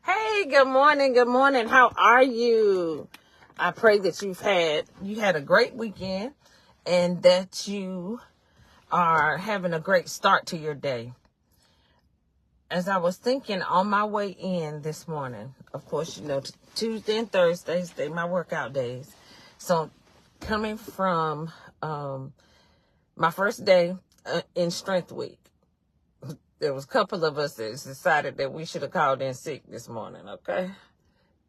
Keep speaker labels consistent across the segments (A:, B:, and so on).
A: Hey, good morning. Good morning. How are you? I pray that you had a great weekend and that you are having a great start to your day. As I was thinking on my way in this morning, of course, Tuesday and Thursdays, they my workout days. So coming from my first day in Strength Week, there was a couple of us that decided that we should have called in sick this morning, okay?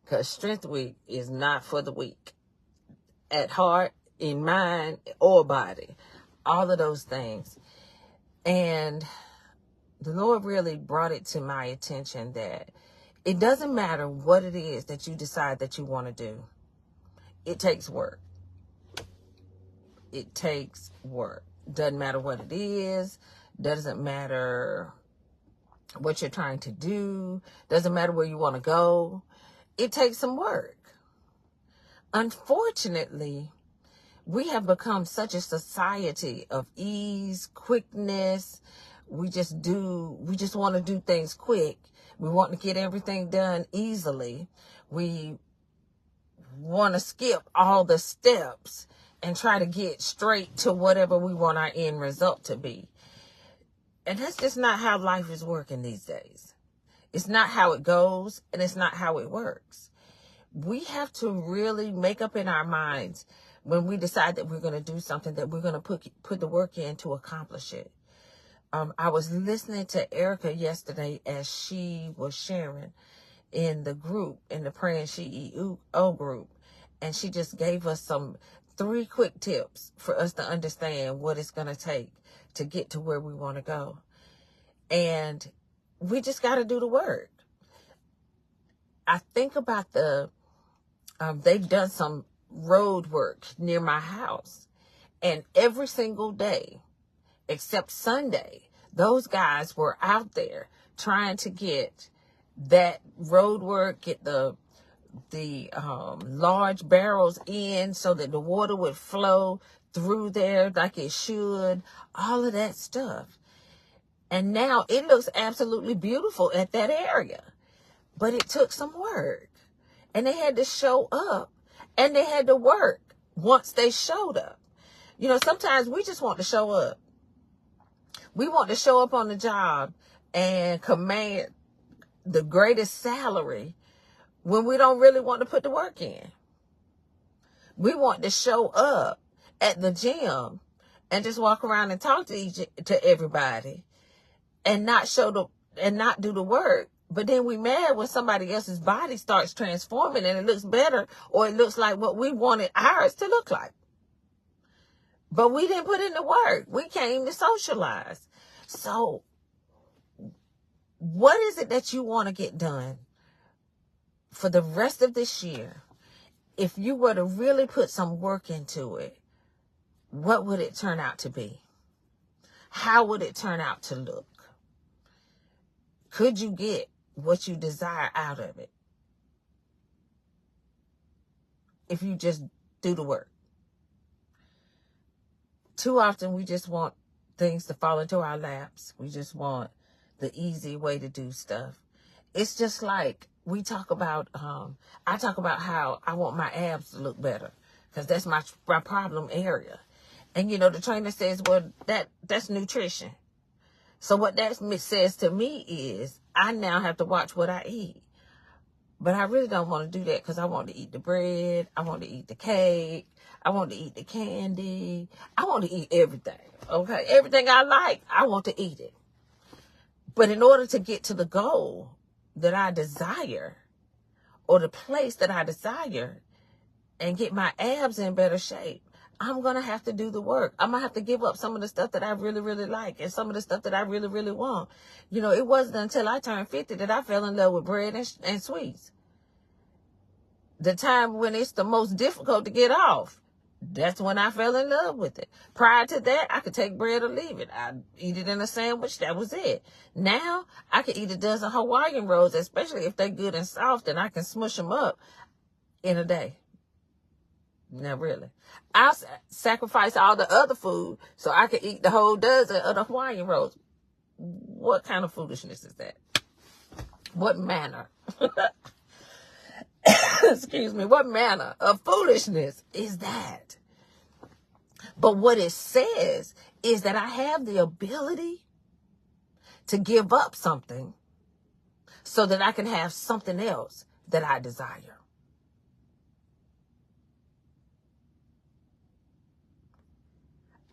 A: Because Strength Week is not for the weak. At heart, in mind, or body. All of those things. And the Lord really brought it to my attention that it doesn't matter what it is that you decide that you want to do. It takes work. It takes work. Doesn't matter what it is. Doesn't matter what you're trying to do. Doesn't matter where you want to go. It takes some work. Unfortunately, we have become such a society of ease, quickness. We just want to do things quick. We want to get everything done easily. We want to skip all the steps and try to get straight to whatever we want our end result to be. And that's just not how life is working these days. It's not how it goes, and it's not how it works. We have to really make up in our minds when we decide that we're going to do something, that we're going to put the work in to accomplish it. I was listening to Erica yesterday as she was sharing in the group, in the Praying CEO group, and she just gave us 3 quick tips for us to understand what it's going to take to get to where we want to go. And we just got to do the work. I think about they've done some road work near my house, and every single day except Sunday, those guys were out there trying to get that road work, get the large barrels in so that the water would flow through there like it should, all of that stuff. And now it looks absolutely beautiful at that area, but it took some work, and they had to show up, and they had to work once they showed up. Sometimes we just want to show up. We want to show up on the job and command the greatest salary when we don't really want to put the work in. We want to show up at the gym and just walk around and talk to everybody and not do the work. But then we mad when somebody else's body starts transforming and it looks better, or it looks like what we wanted ours to look like. But we didn't put in the work. We came to socialize. So what is it that you want to get done for the rest of this year? If you were to really put some work into it, what would it turn out to be? How would it turn out to look? Could you get what you desire out of it if you just do the work? Too often we just want things to fall into our laps. We just want the easy way to do stuff. It's just like we talk about, I talk about how I want my abs to look better because that's my problem area. And, the trainer says, well, that's nutrition. So what that says to me is I now have to watch what I eat. But I really don't want to do that because I want to eat the bread. I want to eat the cake. I want to eat the candy. I want to eat everything. Okay? Everything I like, I want to eat it. But in order to get to the goal that I desire, or the place that I desire, and get my abs in better shape, I'm going to have to do the work. I'm going to have to give up some of the stuff that I really, really like and some of the stuff that I really, really want. It wasn't until I turned 50 that I fell in love with bread and sweets. The time when it's the most difficult to get off, that's when I fell in love with it. Prior to that, I could take bread or leave it. I'd eat it in a sandwich. That was it. Now, I could eat a dozen Hawaiian rolls, especially if they're good and soft, and I can smush them up in a day. Not really. I'll sacrifice all the other food so I can eat the whole dozen of the Hawaiian rolls. What kind of foolishness is that? What manner Excuse me. What manner of foolishness is that? But what it says is that I have the ability to give up something so that I can have something else that I desire.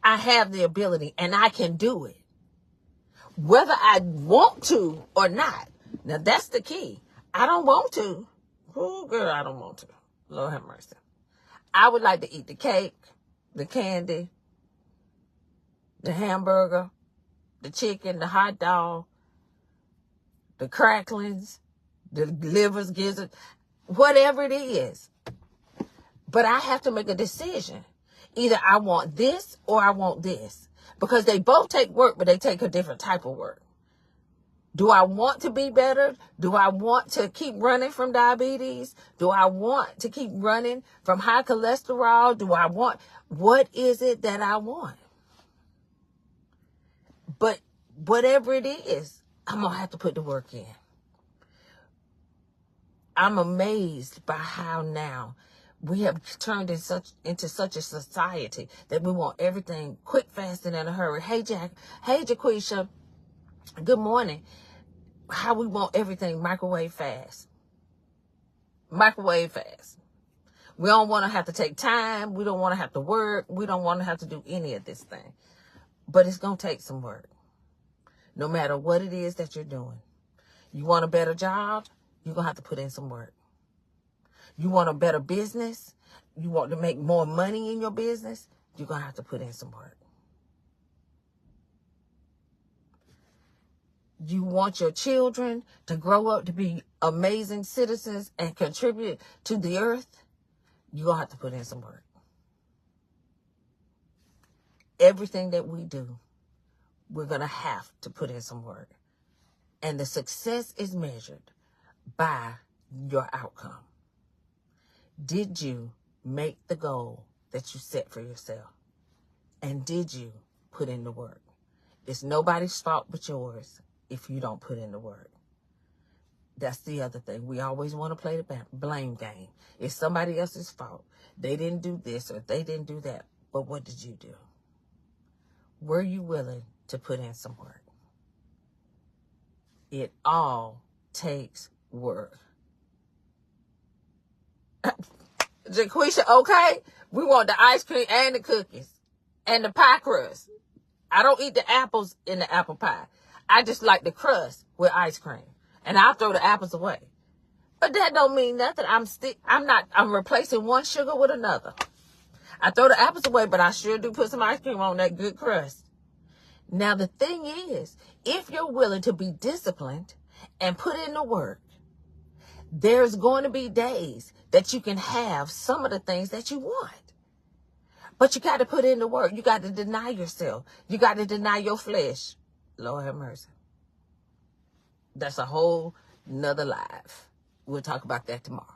A: I have the ability and I can do it, whether I want to or not. Now, that's the key. I don't want to. Oh, girl, I don't want to. Lord have mercy. I would like to eat the cake, the candy, the hamburger, the chicken, the hot dog, the cracklings, the livers, gizzards, whatever it is. But I have to make a decision. Either I want this or I want this. Because they both take work, but they take a different type of work. Do I want to be better? Do I want to keep running from diabetes? Do I want to keep running from high cholesterol? What is it that I want? But whatever it is, I'm going to have to put the work in. I'm amazed by how now we have turned into such a society that we want everything quick, fast, and in a hurry. Hey, Jaquisha. Good morning. How we want everything microwave fast. Microwave fast. We don't want to have to take time. We don't want to have to work. We don't want to have to do any of this thing. But it's going to take some work. No matter what it is that you're doing. You want a better job? You're going to have to put in some work. You want a better business? You want to make more money in your business? You're going to have to put in some work. You want your children to grow up to be amazing citizens and contribute to the earth? You're going to have to put in some work. Everything that we do, we're going to have to put in some work. And the success is measured by your outcome. Did you make the goal that you set for yourself? And did you put in the work? It's nobody's fault but yours if you don't put in the work. That's the other thing. We always want to play the blame game. It's somebody else's fault. They didn't do this or they didn't do that. But what did you do? Were you willing to put in some work? It all takes work. Jaquisha, okay? We want the ice cream and the cookies and the pie crust. I don't eat the apples in the apple pie. I just like the crust with ice cream. And I'll throw the apples away. But that don't mean nothing. I'm replacing one sugar with another. I throw the apples away, but I sure do put some ice cream on that good crust. Now, the thing is, if you're willing to be disciplined and put in the work, there's going to be days that you can have some of the things that you want. But you got to put in the work. You got to deny yourself. You got to deny your flesh. Lord have mercy. That's a whole nother life. We'll talk about that tomorrow.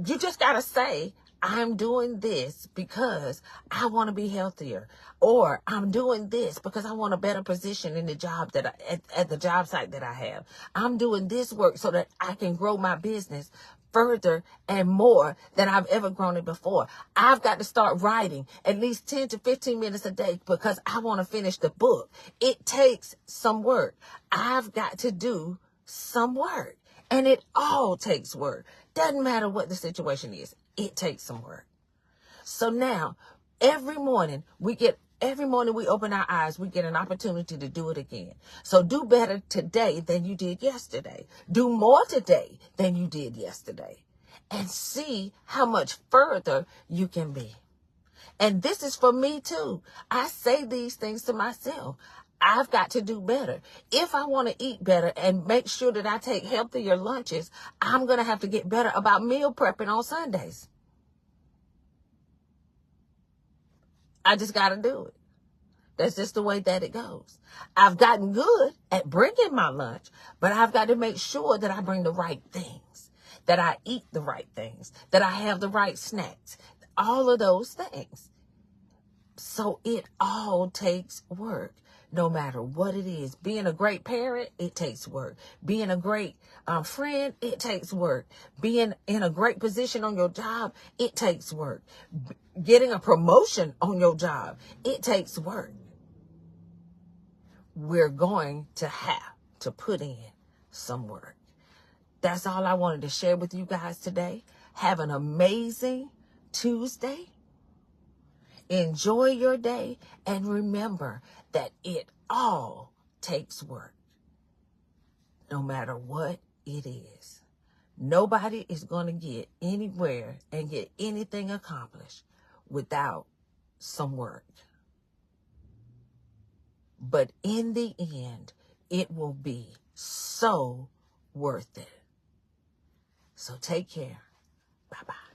A: You just got to say, I'm doing this because I want to be healthier. Or I'm doing this because I want a better position in the job at the job site that I have. I'm doing this work so that I can grow my business further and more than I've ever grown it before. I've got to start writing at least 10 to 15 minutes a day because I want to finish the book. It takes some work. I've got to do some work. And it all takes work. Doesn't matter what the situation is. It takes some work. So now, every morning we open our eyes, we get an opportunity to do it again. So do better today than you did yesterday. Do more today than you did yesterday. And see how much further you can be. And this is for me too. I say these things to myself. I've got to do better. If I want to eat better and make sure that I take healthier lunches, I'm going to have to get better about meal prepping on Sundays. I just got to do it. That's just the way that it goes. I've gotten good at bringing my lunch, but I've got to make sure that I bring the right things, that I eat the right things, that I have the right snacks, all of those things. So it all takes work. no matter what it is. Being a great parent, it takes work. Being a great friend, it takes work. Being in a great position on your job, it takes work. Getting a promotion on your job, it takes work. We're going to have to put in some work. That's all I wanted to share with you guys today. Have an amazing Tuesday. Enjoy your day, and remember that it all takes work, no matter what it is. Nobody is going to get anywhere and get anything accomplished without some work. But in the end, it will be so worth it. So take care. Bye-bye.